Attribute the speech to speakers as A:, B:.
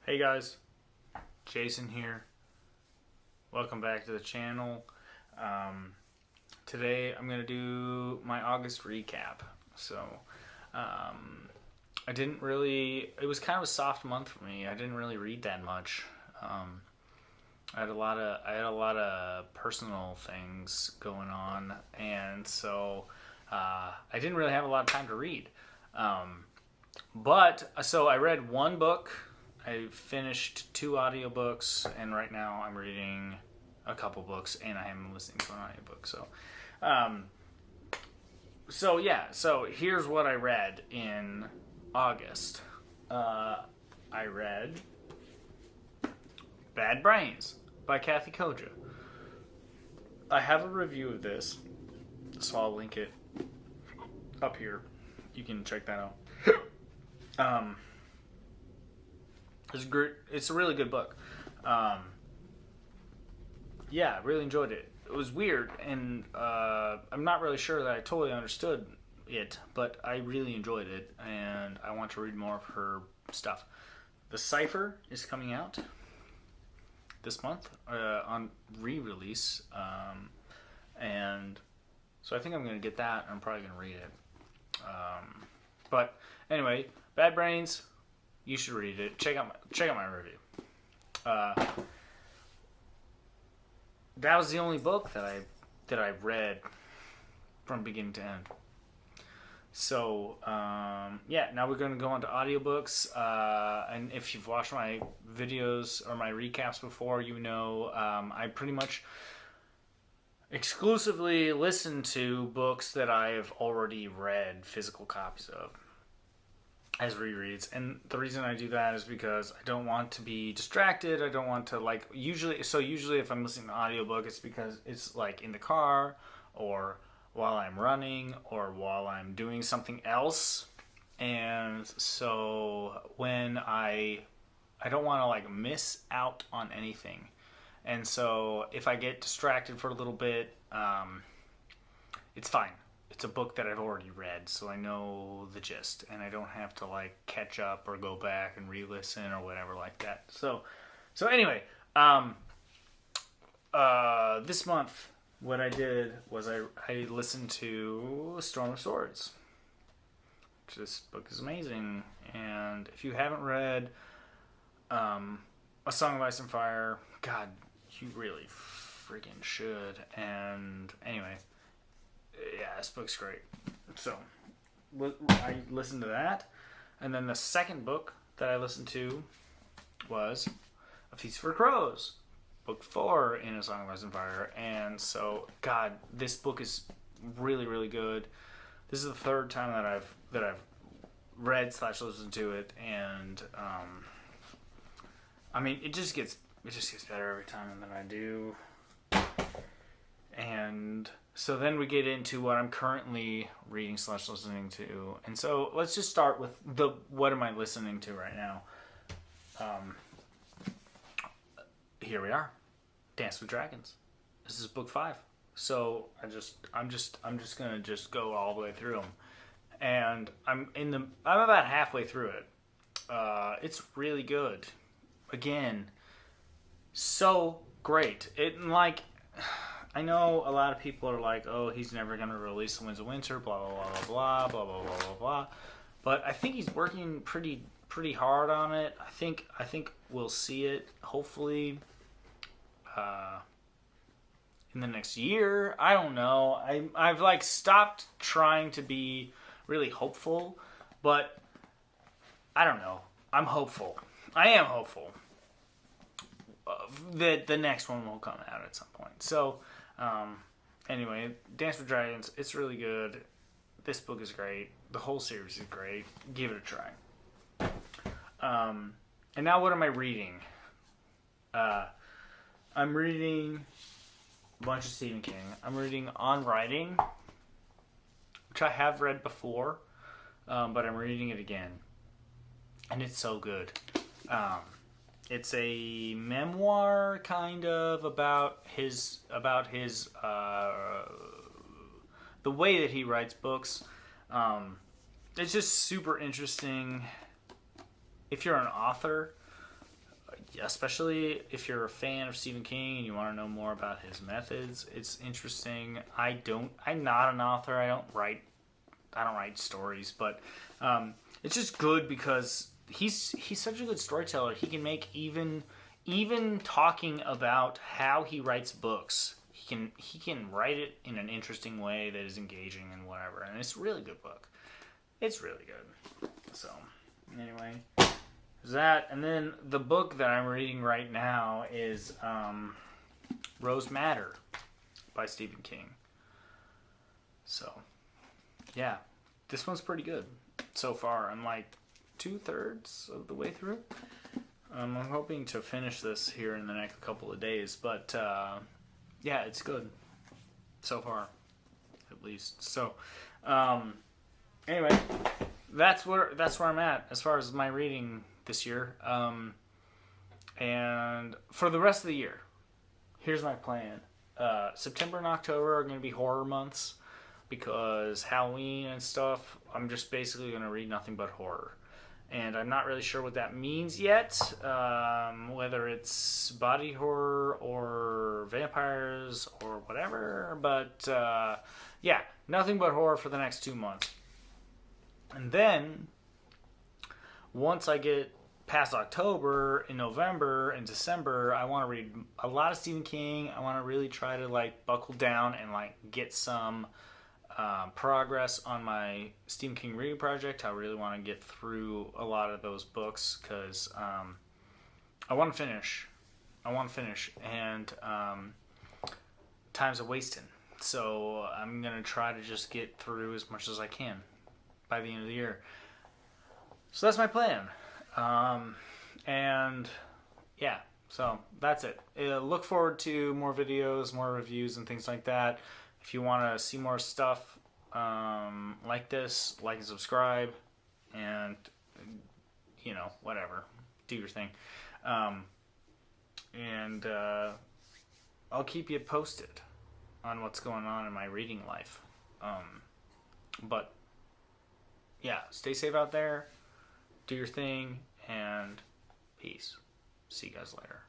A: Hey guys, Jason here. Welcome back to the channel. Today I'm going to do my August recap. I didn't really, it was kind of a soft month for me. I didn't really read that much. I had a lot of personal things going on, and I didn't really have a lot of time to read. So I read one book. I finished two audiobooks, and right now I'm reading a couple books, and I am listening to an audiobook. So here's what I read in August. I read Bad Brains by Kathy Koja. I have a review of this, so I'll link it up here. You can check that out. It's great. It's a really good book. Yeah, really enjoyed it. It was weird, and I'm not really sure that I totally understood it, but I really enjoyed it, and I want to read more of her stuff. The Cipher is coming out this month on re-release, and so I think I'm going to get that, and I'm probably going to read it. But anyway, Bad Brains, you should read it. Check out my review. That was the only book that I read from beginning to end. So yeah, now we're going to go on to audiobooks. And if you've watched my videos or my recaps before, you know I pretty much exclusively listen to books that I have already read physical copies of as rereads. And the reason I do that is because I don't want to be distracted. I don't want to usually if I'm listening to an audiobook, it's because it's like in the car or while I'm running or while I'm doing something else. And so when I don't want to miss out on anything. And so if I get distracted for a little bit, it's fine. It's a book that I've already read, so I know the gist, and I don't have to catch up or go back and re-listen or whatever like that. So anyway, this month what I did was I listened to Storm of Swords. This book is amazing, and if you haven't read A Song of Ice and Fire, God, you really freaking should. And anyway, yeah, this book's great. So I listened to that, and then the second book that I listened to was A Feast for Crows, book 4 in A Song of Ice and Fire. And so, God, this book is really, really good. This is the third time that I've read / listened to it, and I mean, it just gets better every time that I do. And so then we get into what I'm currently reading / listening to. And so let's just start with what am I listening to right now? Here we are. Dance with Dragons. This is book 5. So I'm just gonna go all the way through them. And I'm about halfway through it. It's really good. Again, so great. I know a lot of people are like, oh, he's never going to release The Winds of Winter, blah, blah, blah, blah, blah, blah, blah, blah, blah. But I think he's working pretty hard on it. I think we'll see it, hopefully, in the next year. I don't know. I've stopped trying to be really hopeful, but I don't know. I'm hopeful. I am hopeful that the next one will come out at some point. So, anyway, Dance with Dragons, it's really good. This book is great. The whole series is great. Give it a try. And now what am I reading? I'm reading a bunch of Stephen King. I'm reading On Writing, which I have read before, but I'm reading it again. And it's so good. It's a memoir kind of about his the way that he writes books. It's just super interesting. If you're an author, especially if you're a fan of Stephen King and you want to know more about his methods, it's interesting. I'm not an author. I don't write stories, but it's just good because he's such a good storyteller. He can make even talking about how he writes books. He can write it in an interesting way that is engaging and whatever, and it's a really good book. It's really good. So anyway, there's that, and then the book that I'm reading right now is Rose Madder by Stephen King. So yeah, this one's pretty good so far. I'm like 2/3 of the way through. I'm hoping to finish this here in the next couple of days, but yeah, it's good so far, at least. So anyway, that's where I'm at as far as my reading this year. And for the rest of the year, here's my plan. September and October are going to be horror months because Halloween and stuff, I'm just basically going to read nothing but horror. And I'm not really sure what that means yet, whether it's body horror or vampires or whatever. But yeah, nothing but horror for the next 2 months. And then, once I get past October, in November and December, I want to read a lot of Stephen King. I want to really try to like buckle down and like get some progress on my Stephen King reading project. I really want to get through a lot of those books because I want to finish. And time's a wasting. So I'm going to try to just get through as much as I can by the end of the year. So that's my plan. And yeah, so that's it. Look forward to more videos, more reviews, and things like that. If you want to see more stuff like this, like and subscribe, and you know, whatever, do your thing. And I'll keep you posted on what's going on in my reading life. But yeah, stay safe out there, do your thing, and peace. See you guys later.